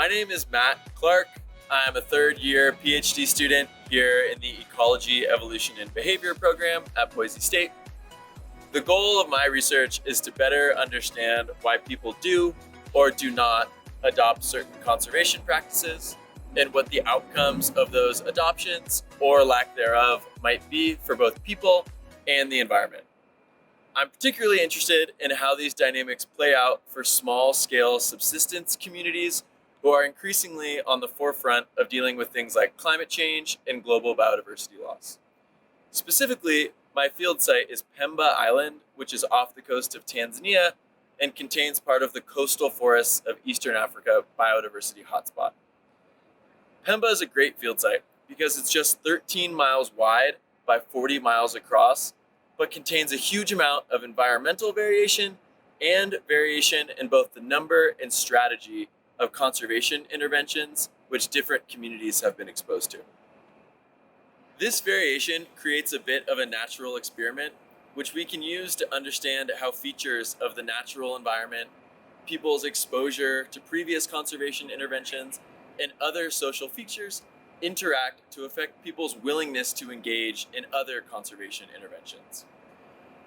My name is Matt Clark. I'm a third-year PhD student here in the Ecology, Evolution, and Behavior program at Boise State. The goal of my research is to better understand why people do or do not adopt certain conservation practices and what the outcomes of those adoptions or lack thereof might be for both people and the environment. I'm particularly interested in how these dynamics play out for small-scale subsistence communities who are increasingly on the forefront of dealing with things like climate change and global biodiversity loss. Specifically, my field site is Pemba Island, which is off the coast of Tanzania and contains part of the coastal forests of Eastern Africa biodiversity hotspot. Pemba is a great field site because it's just 13 miles wide by 40 miles across, but contains a huge amount of environmental variation and variation in both the number and strategy of conservation interventions which different communities have been exposed to. This variation creates a bit of a natural experiment, which we can use to understand how features of the natural environment, people's exposure to previous conservation interventions, and other social features interact to affect people's willingness to engage in other conservation interventions.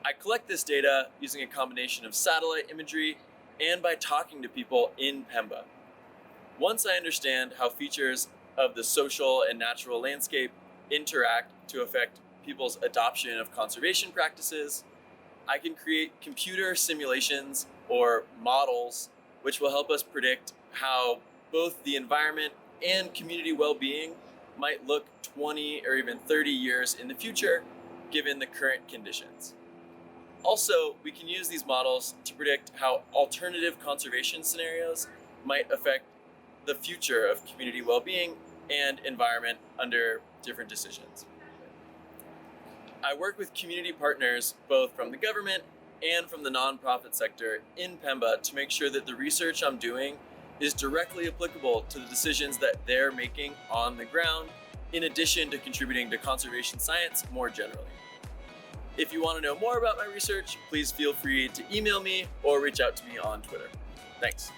I collect this data using a combination of satellite imagery and by talking to people in Pemba. Once I understand how features of the social and natural landscape interact to affect people's adoption of conservation practices, I can create computer simulations or models which will help us predict how both the environment and community well-being might look 20 or even 30 years in the future given the current conditions. Also, we can use these models to predict how alternative conservation scenarios might affect the future of community well-being and environment under different decisions. I work with community partners both from the government and from the nonprofit sector in Pemba to make sure that the research I'm doing is directly applicable to the decisions that they're making on the ground, in addition to contributing to conservation science more generally. If you want to know more about my research, please feel free to email me or reach out to me on Twitter. Thanks.